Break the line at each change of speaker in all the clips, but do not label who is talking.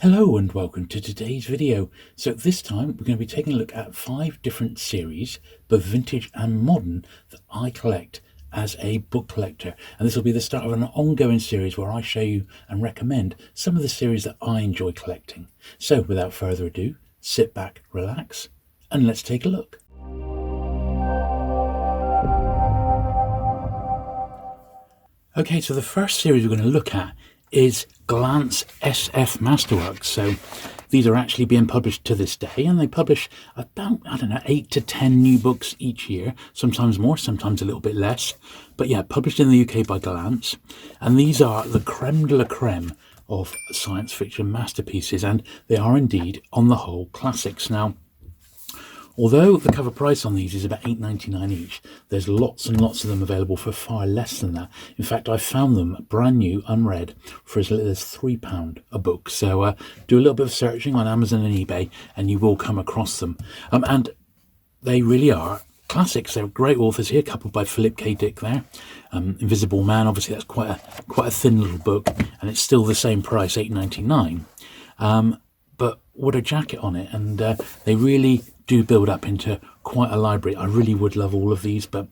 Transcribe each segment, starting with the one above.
Hello and welcome to today's video. So this time we're going to be taking a look at 5 different series, both vintage and modern, that I collect as a book collector. And this will be the start of an ongoing series where I show you and recommend some of the series that I enjoy collecting. So without further ado, sit back, relax, and let's take a look. Okay, so the first series we're going to look at is Glance SF Masterworks. So these are actually being published to this day, and they publish about, 8 to 10 new books each year, sometimes more, sometimes a little bit less. But yeah, published in the UK by Glance. And these are the creme de la creme of science fiction masterpieces, and they are indeed, on the whole, classics. Now, although the cover price on these is about £8.99 each, there's lots and lots of them available for far less than that. In fact, I found them brand new, unread, for as little as £3 a book. So do a little bit of searching on Amazon and eBay and you will come across them. And they really are classics. They're great authors here, coupled by Philip K. Dick there. Invisible Man, obviously that's quite a thin little book, and it's still the same price, £8.99. But what a jacket on it, and they really do build up into quite a library. I really would love all of these, but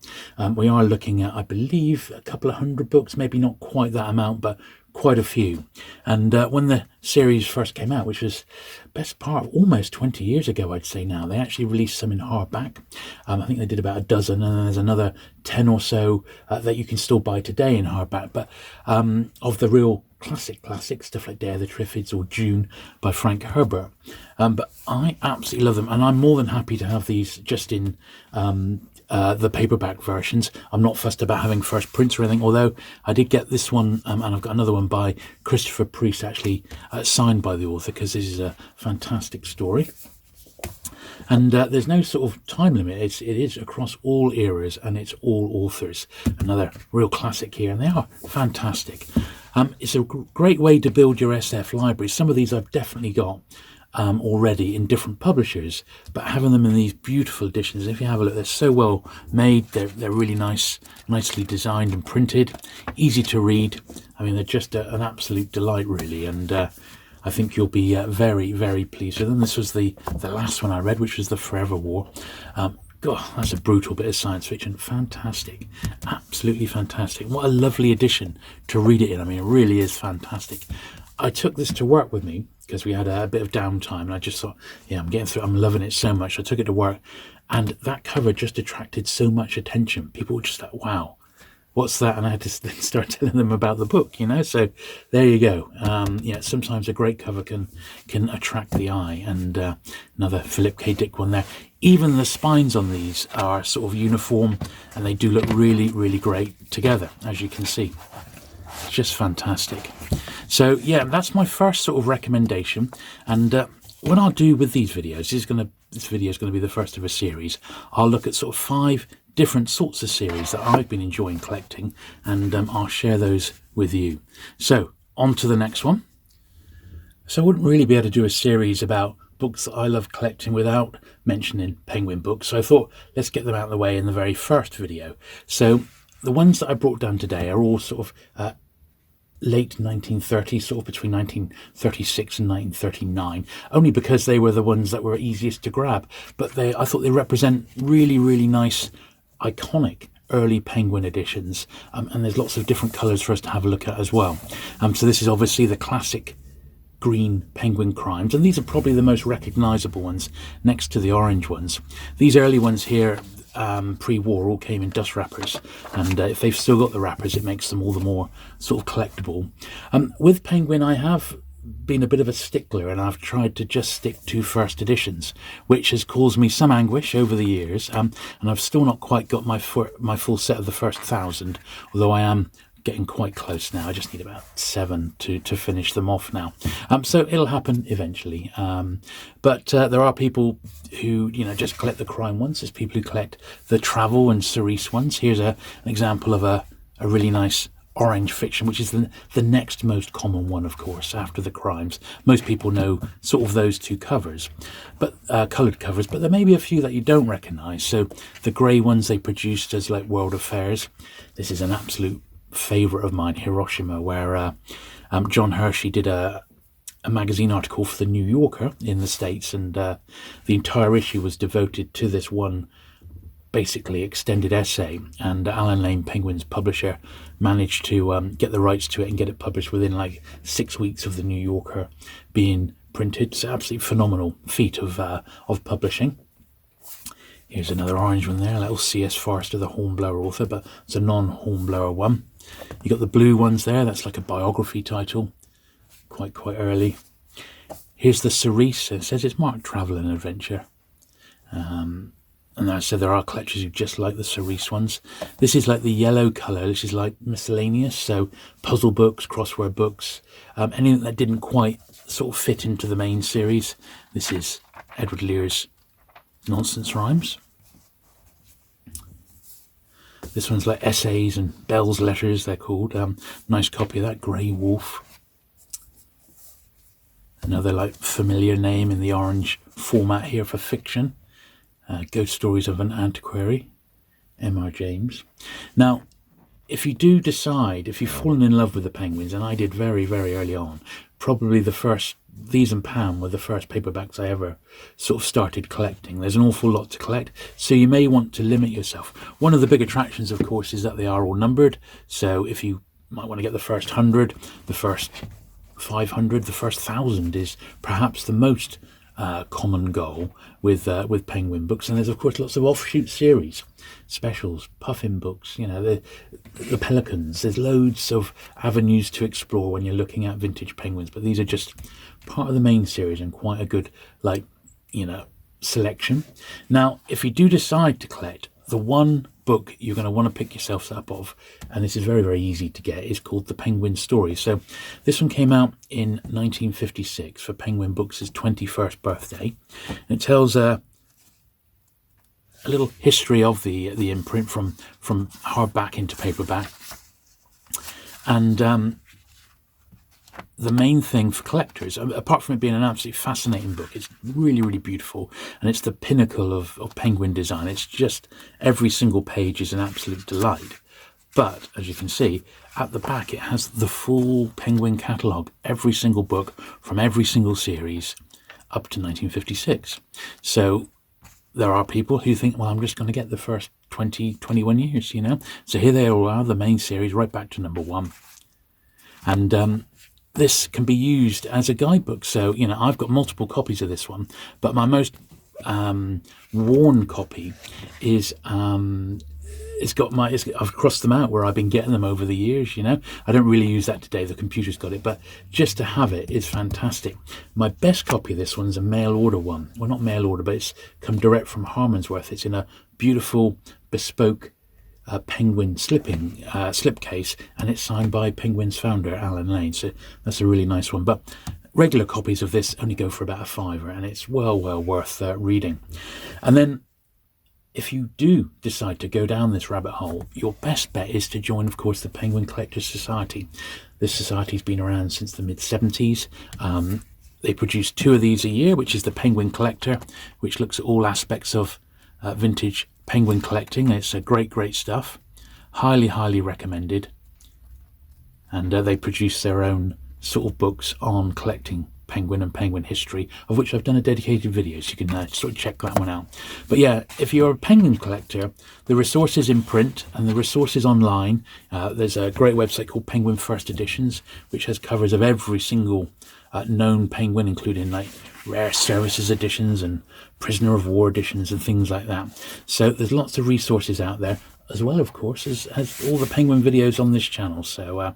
we are looking at, I believe, a couple of hundred books, maybe not quite that amount, but quite a few. And when the series first came out, which was best part of almost 20 years ago, I'd say now, they actually released some in hardback. I think they did about a dozen, and then there's another 10 or so that you can still buy today in hardback. But of the real classic stuff like Dare the Triffids or June by Frank Herbert. But I absolutely love them, and I'm more than happy to have these just in the paperback versions. I'm not fussed about having first prints or anything, although I did get this one, and I've got another one by Christopher Priest, actually signed by the author, because this is a fantastic story. And there's no sort of time limit. It is across all eras, and it's all authors. Another real classic here, and they are fantastic. It's a great way to build your SF library. Some of these I've definitely got already in different publishers, but having them in these beautiful editions, if you have a look, they're so well made. They're really nicely designed and printed, easy to read. I mean, they're just an absolute delight, really, and I think you'll be very, very pleased with them. This was the last one I read, which was The Forever War. God, that's a brutal bit of science fiction. Fantastic. Absolutely fantastic. What a lovely edition to read it in. I mean, it really is fantastic. I took this to work with me because we had a bit of downtime, and I just thought, yeah, I'm getting through it. I'm loving it so much. I took it to work, and that cover just attracted so much attention. People were just like, wow, what's that? And I had to start telling them about the book, you know. So there you go. Yeah, sometimes a great cover can attract the eye. And another Philip K. Dick one there. Even the spines on these are sort of uniform, and they do look really, really great together, as you can see. It's just fantastic. So yeah, that's my first sort of recommendation. And what I'll do with these videos is this video is going to be the first of a series. I'll look at sort of 5 different sorts of series that I've been enjoying collecting, and I'll share those with you. So on to the next one. So I wouldn't really be able to do a series about books that I love collecting without mentioning Penguin books, so I thought let's get them out of the way in the very first video. So the ones that I brought down today are all sort of late 1930s, sort of between 1936 and 1939, only because they were the ones that were easiest to grab. But I thought they represent really, really nice, iconic early Penguin editions, and there's lots of different colours for us to have a look at as well. So this is obviously the classic green Penguin Crimes, and these are probably the most recognisable ones next to the orange ones. These early ones here, pre-war, all came in dust wrappers, and if they've still got the wrappers, it makes them all the more sort of collectible. With Penguin, I have been a bit of a stickler, and I've tried to just stick to first editions, which has caused me some anguish over the years, and I've still not quite got my full set of the first 1,000, although I am getting quite close now. I just need about 7 to finish them off now. So it'll happen eventually. But there are people who, just collect the crime ones. There's people who collect the travel and cerise ones. Here's an example of a really nice orange fiction, which is the next most common one, of course, after the crimes. Most people know sort of those 2 covers, but coloured covers, but there may be a few that you don't recognise. So the grey ones they produced as like World Affairs. This is an absolute favourite of mine, Hiroshima, where John Hershey did a a magazine article for the New Yorker in the States, and the entire issue was devoted to this one basically extended essay, and Alan Lane, Penguin's publisher, managed to get the rights to it and get it published within like 6 weeks of the New Yorker being printed. It's an absolutely phenomenal feat of publishing. Here's another orange one there, little C.S. Forrester, the Hornblower author, but it's a non-Hornblower one. You got the blue ones there, that's like a biography title, quite early. Here's the Cerise, it says it's marked Travel and Adventure. And I said there are collectors who just like the Cerise ones. This is like the yellow colour. This is like miscellaneous, so puzzle books, crossword books, anything that didn't quite sort of fit into the main series. This is Edward Lear's Nonsense Rhymes. This one's like essays and Bell's Letters, they're called. Nice copy of that, Grey Wolf. Another like familiar name in the orange format here for fiction. Ghost Stories of an Antiquary, M.R. James. Now, if you do decide, if you've fallen in love with the Penguins, and I did very, very early on, probably the first, these and Pam were the first paperbacks I ever sort of started collecting. There's an awful lot to collect, so you may want to limit yourself. One of the big attractions, of course, is that they are all numbered, so if you might want to get the first 100, the first 500, the first 1,000 is perhaps the most common goal with Penguin Books. And there's of course lots of offshoot series, specials, Puffin Books, you know, the Pelicans. There's loads of avenues to explore when you're looking at vintage Penguins, but these are just part of the main series and quite a good, like, you know, selection. Now, if you do decide to collect, the one book you're going to want to pick yourself up of, and this is very, very easy to get, is called The Penguin Story. So this one came out in 1956 for Penguin Books' 21st birthday. And it tells a little history of the imprint from hardback into paperback. And the main thing for collectors, apart from it being an absolutely fascinating book, it's really, really beautiful, and it's the pinnacle of Penguin design. It's just every single page is an absolute delight. But as you can see, at the back it has the full Penguin catalogue, every single book from every single series up to 1956. So there are people who think, well, I'm just going to get the first 20, 21 years, you know. So here they all are, the main series, right back to number 1. And this can be used as a guidebook. So, you know, I've got multiple copies of this one, but my most worn copy is I've crossed them out where I've been getting them over the years, you know. I don't really use that today, the computer's got it, but just to have it is fantastic. My best copy of this one's a mail order one. Well, not mail order, but it's come direct from Harmondsworth. It's in a beautiful bespoke Penguin slipcase, and it's signed by Penguin's founder Alan Lane, so that's a really nice one. But regular copies of this only go for about £5, and it's well worth reading. And then if you do decide to go down this rabbit hole, your best bet is to join, of course, the Penguin Collectors Society. This society's been around since the mid-70s. They produce 2 of these a year, which is the Penguin Collector, which looks at all aspects of vintage Penguin collecting. It's a great stuff, highly recommended. And they produce their own sort of books on collecting Penguin and Penguin history, of which I've done a dedicated video, so you can sort of check that one out. But yeah, if you're a Penguin collector, the resources in print and the resources online, there's a great website called Penguin First Editions, which has covers of every single known Penguin, including like rare services editions and prisoner of war editions and things like that. So there's lots of resources out there, as well, of course, as all the Penguin videos on this channel. So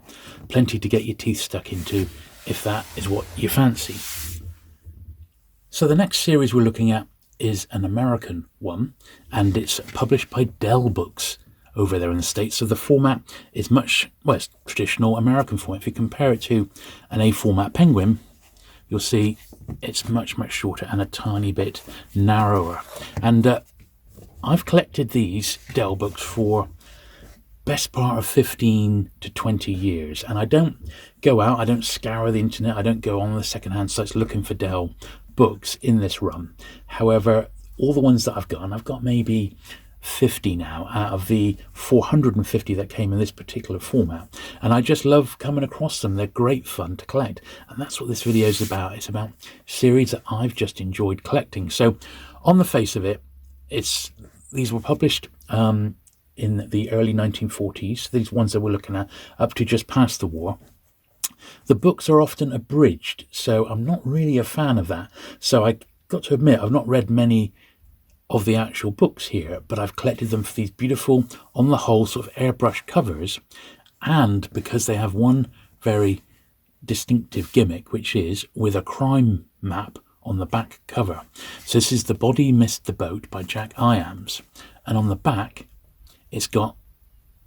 plenty to get your teeth stuck into if that is what you fancy. So the next series we're looking at is an American one, and it's published by Dell Books over there in the States. So the format is it's traditional American format. If you compare it to an A format Penguin, you'll see it's much shorter and a tiny bit narrower. And I've collected these Dell Books for best part of 15 to 20 years, and I don't go out, I don't scour the internet, I don't go on the secondhand sites looking for Dell Books in this run. However, all the ones that I've got, and I've got maybe 50 now out of the 450 that came in this particular format, and I just love coming across them. They're great fun to collect, and that's what this video is about. It's about series that I've just enjoyed collecting. So on the face of it, these were published in the early 1940s, these ones that we're looking at, up to just past the war. The books are often abridged, so I'm not really a fan of that. So I got to admit, I've not read many of the actual books here, but I've collected them for these beautiful, on the whole, sort of airbrush covers, and because they have one very distinctive gimmick, which is with a crime map on the back cover. So this is The Body Missed the Boat by Jack Iams, and on the back it's got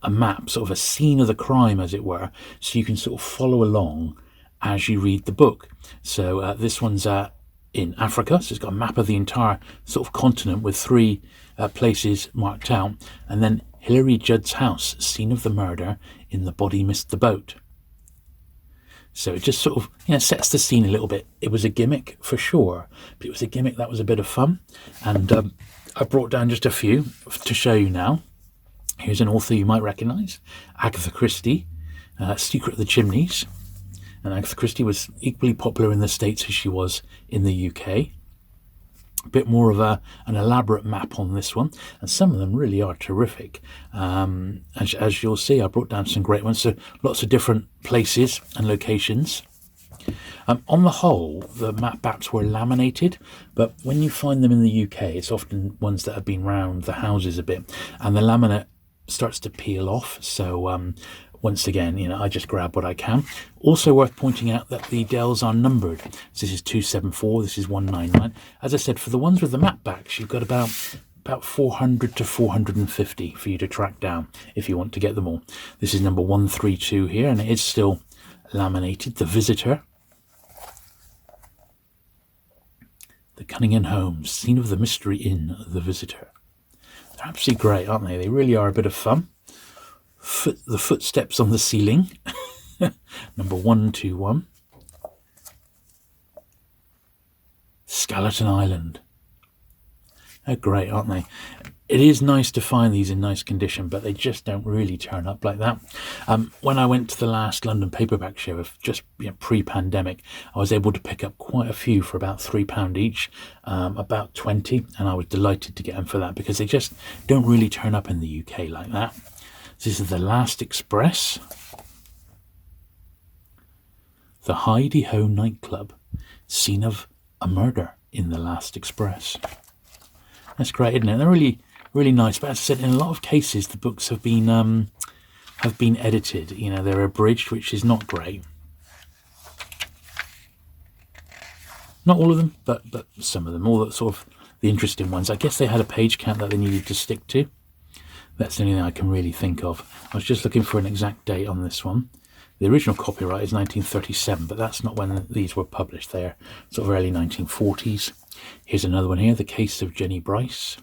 a map, sort of a scene of the crime, as it were, so you can sort of follow along as you read the book. So this one's in Africa, so it's got a map of the entire sort of continent with 3 places marked out, and then Hilary Judd's house, scene of the murder in The Body Missed the Boat. So it just sort of sets the scene a little bit. It was a gimmick for sure, but it was a gimmick that was a bit of fun, and I brought down just a few to show you now. Here's an author you might recognise, Agatha Christie, Secret of the Chimneys. And Agatha Christie was equally popular in the States as she was in the UK. A bit more of an elaborate map on this one, and some of them really are terrific. As you'll see, I brought down some great ones, so lots of different places and locations. On the whole, the map backs were laminated, but when you find them in the UK, it's often ones that have been round the houses a bit, and the laminate starts to peel off. So once again, I just grab what I can. Also worth pointing out that the Dells are numbered. So this is 274, this is 199. As I said, for the ones with the map backs, you've got about 400 to 450 for you to track down if you want to get them all. This is number 132 here, and it is still laminated. The Visitor, The Cunningham Homes, scene of the mystery in The Visitor. They're absolutely great, aren't they? They really are a bit of fun. The Footsteps on the Ceiling, number 121. Skeleton Island. They're great, aren't they? It is nice to find these in nice condition, but they just don't really turn up like that. When I went to the last London Paperback show, of just pre-pandemic, I was able to pick up quite a few for about £3 each, about 20, and I was delighted to get them for that, because they just don't really turn up in the UK like that. This is The Last Express, The Heidi-Ho nightclub, scene of a murder in The Last Express. That's great, isn't it? They're really, really nice. But as I said, in a lot of cases, the books have been edited. They're abridged, which is not great. Not all of them, but some of them. All the sort of the interesting ones. I guess they had a page count that they needed to stick to. That's the only thing I can really think of. I was just looking for an exact date on this one. The original copyright is 1937, but that's not when these were published. They're sort of early 1940s. Here's another one here, The Case of Jenny Bryce.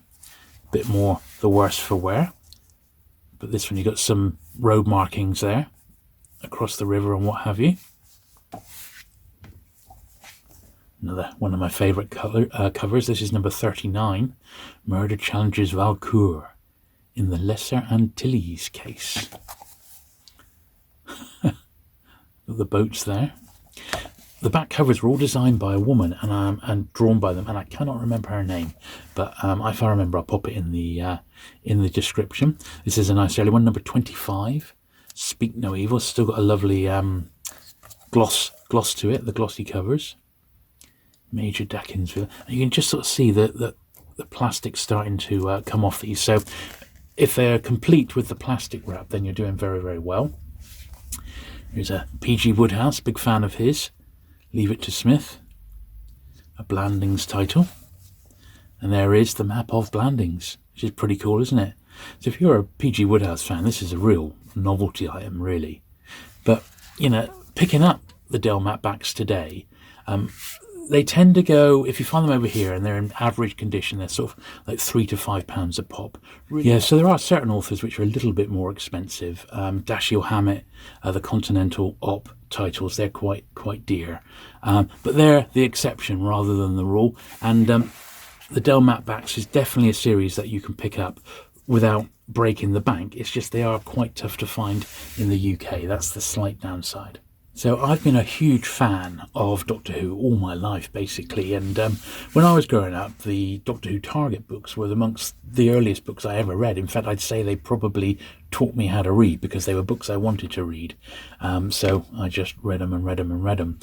A bit more the worse for wear. But this one, you got some road markings there across the river and what have you. Another one of my favourite covers. This is number 39, Murder Challenges Valcour in the Lesser Antilles case. The boats there. The back covers were all designed by a woman and drawn by them, and I cannot remember her name, but if I remember, I'll pop it in the description. This is a nice early one, number 25, Speak No Evil. Still got a lovely gloss to it, the glossy covers. Major Dackins, and you can just sort of see the plastic starting to come off these. So if they're complete with the plastic wrap, then you're doing very, very well. Here's a P.G. Wodehouse, big fan of his. Leave It to Smith, a Blandings title. And there is the map of Blandings, which is pretty cool, isn't it? So if you're a P.G. Wodehouse fan, this is a real novelty item, really. But, picking up the Dell map backs today, they tend to go, if you find them over here and they're in average condition, they're sort of like £3 to £5 a pop. Really? Yeah, so there are certain authors which are a little bit more expensive. Dashiell Hammett, the Continental Op titles, they're quite dear. But they're the exception rather than the rule. And the Dell map backs is definitely a series that you can pick up without breaking the bank. It's just they are quite tough to find in the UK. That's the slight downside. So I've been a huge fan of Doctor Who all my life, basically. And when I was growing up, the Doctor Who Target books were amongst the earliest books I ever read. In fact, I'd say they probably taught me how to read because they were books I wanted to read. So I just read them and read them and read them.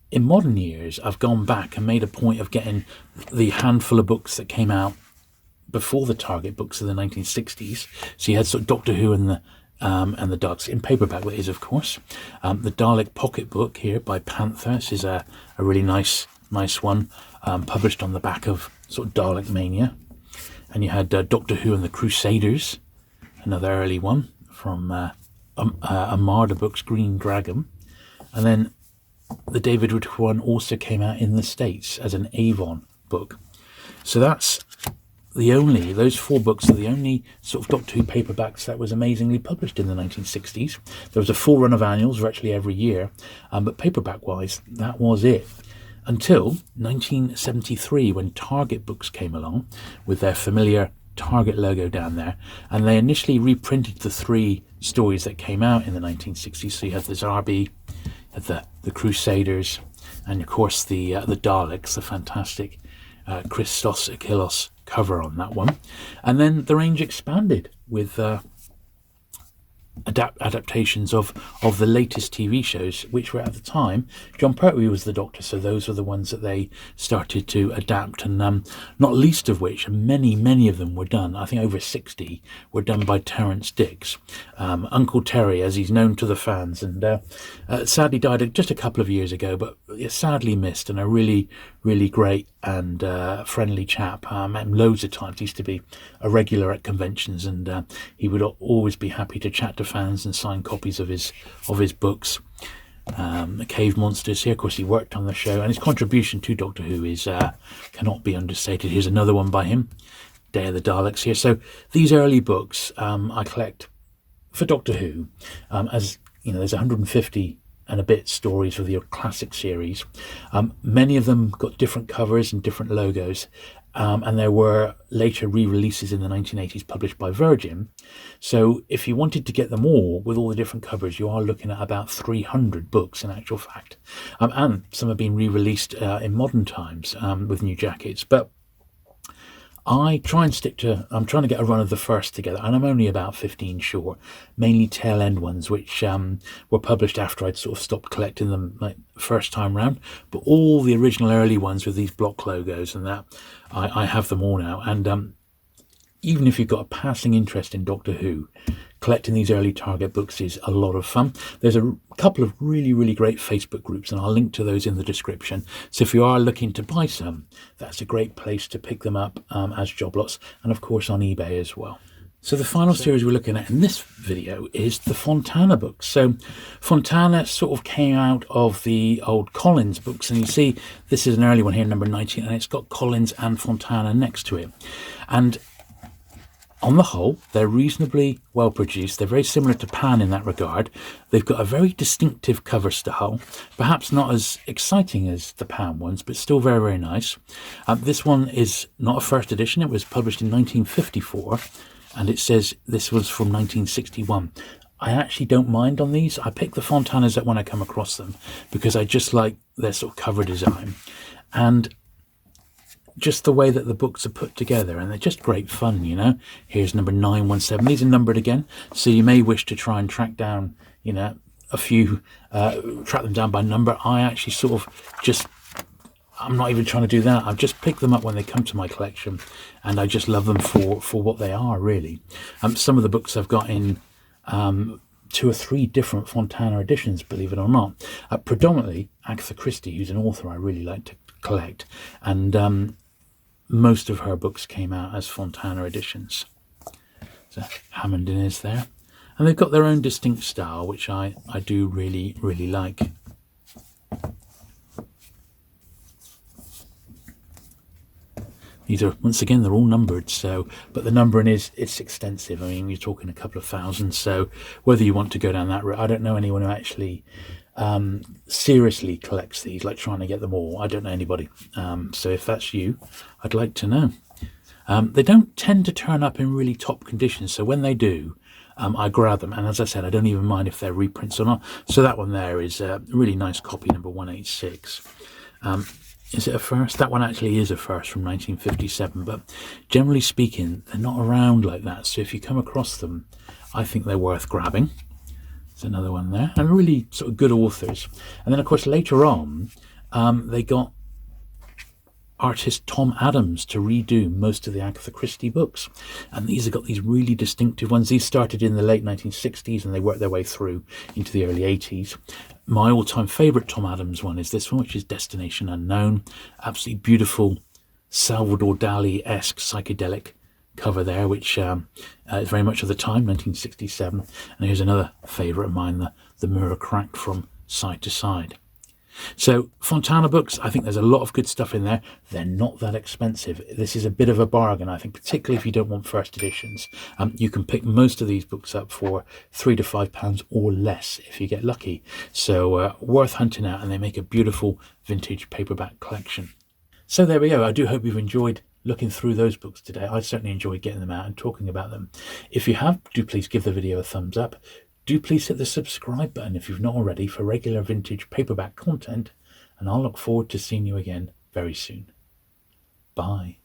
In modern years, I've gone back and made a point of getting the handful of books that came out before the Target books of the 1960s. So you had sort of Doctor Who and the Daleks in paperback, that is, of course. The Dalek Pocket Book here by Panther. This is a really nice one, published on the back of sort of Dalek Mania. And you had Doctor Who and the Crusaders, another early one from Armada Books, Green Dragon. And then the David Wood one also came out in the States as an Avon book. So that's those 4 books are the only sort of Doctor Who paperbacks that was amazingly published in the 1960s. There was a full run of annuals virtually every year, but paperback-wise, that was it. Until 1973, when Target Books came along with their familiar Target logo down there, and they initially reprinted the 3 stories that came out in the 1960s. So you had the Zarbi, you had the Crusaders, and of course the Daleks, the fantastic Christos Achilles cover on that one. And then the range expanded with adaptations of the latest TV shows, which were at the time, John Pertwee was the Doctor, so those were the ones that they started to adapt, and not least of which, many of them were done, I think over 60 were done by Terence Dicks, Uncle Terry as he's known to the fans, and sadly died just a couple of years ago, but sadly missed, and a really great and friendly chap. I met him loads of times. He used to be a regular at conventions, and he would always be happy to chat to fans and sign copies of his books. The Cave Monsters here, of course, he worked on the show, and his contribution to Doctor Who is cannot be understated. Here's another one by him, Day of the Daleks here. So these early books I collect for Doctor Who, as you know, there's 150 and a bit stories for the classic series. Many of them got different covers and different logos, and there were later re-releases in the 1980s published by Virgin. So if you wanted to get them all with all the different covers, you are looking at about 300 books in actual fact, and some have been re-released in modern times with new jackets. But I'm trying to get a run of the first together, and I'm only about 15 short, mainly tail end ones, which were published after I'd sort of stopped collecting them like first time round. But all the original early ones with these block logos and that, I have them all now. And even if you've got a passing interest in Doctor Who, collecting these early Target books is a lot of fun. There's a couple of really great Facebook groups, and I'll link to those in the description. So if you are looking to buy some, that's a great place to pick them up as job lots, and of course on eBay as well. So the final series we're looking at in this video is the Fontana books. So Fontana sort of came out of the old Collins books, and you see this is an early one here, number 19, and it's got Collins and Fontana next to it. And on the whole, they're reasonably well produced. They're very similar to Pan in that regard. They've got a very distinctive cover style, perhaps not as exciting as the Pan ones, but still very nice. This one is not a first edition. It was published in 1954, and it says this was from 1961. I actually don't mind on these. I pick the Fontanas up when I come across them because I just like their sort of cover design and just the way that the books are put together, and they're just great fun, you know. Here's number 917. These are numbered again, so you may wish to try and track down, you know, a few, track them down by number. I actually sort of I'm not even trying to do that. I've just picked them up when they come to my collection, and I just love them for what they are, really. Some of the books I've got in 2 or 3 different Fontana editions, believe it or not. Predominantly Agatha Christie, who's an author I really like to collect, and most of her books came out as Fontana editions. So Hammond is there, and they've got their own distinct style, which I do really like. These are, once again, they're all numbered, so, but the numbering it's extensive. I mean, you're talking a couple of thousand, so whether you want to go down that route, I don't know anyone who actually seriously collects these, like trying to get them all. I don't know anybody. So if that's you, I'd like to know. They don't tend to turn up in really top condition, so when they do, I grab them. And as I said, I don't even mind if they're reprints or not. So that one there is a really nice copy, number 186. Is it a first? That one actually is a first from 1957, but generally speaking, they're not around like that. So if you come across them, I think they're worth grabbing. There's another one there, and really sort of good authors. And then, of course, later on, they got artist Tom Adams to redo most of the Agatha Christie books, and these have got these really distinctive ones. These started in the late 1960s and they worked their way through into the early 80s. My all-time favourite Tom Adams one is this one, which is Destination Unknown. Absolutely beautiful Salvador Dali-esque psychedelic cover there, which is very much of the time, 1967. And here's another favourite of mine, the mirror cracked from side to side. So Fontana Books, I think there's a lot of good stuff in there. They're not that expensive. This is a bit of a bargain, I think, particularly if you don't want first editions. You can pick most of these books up for £3 to £5 or less if you get lucky. So worth hunting out, and they make a beautiful vintage paperback collection. So there we go. I do hope you've enjoyed looking through those books today. I certainly enjoyed getting them out and talking about them. If you have, do please give the video a thumbs up. Do please hit the subscribe button if you've not already for regular vintage paperback content, and I'll look forward to seeing you again very soon. Bye.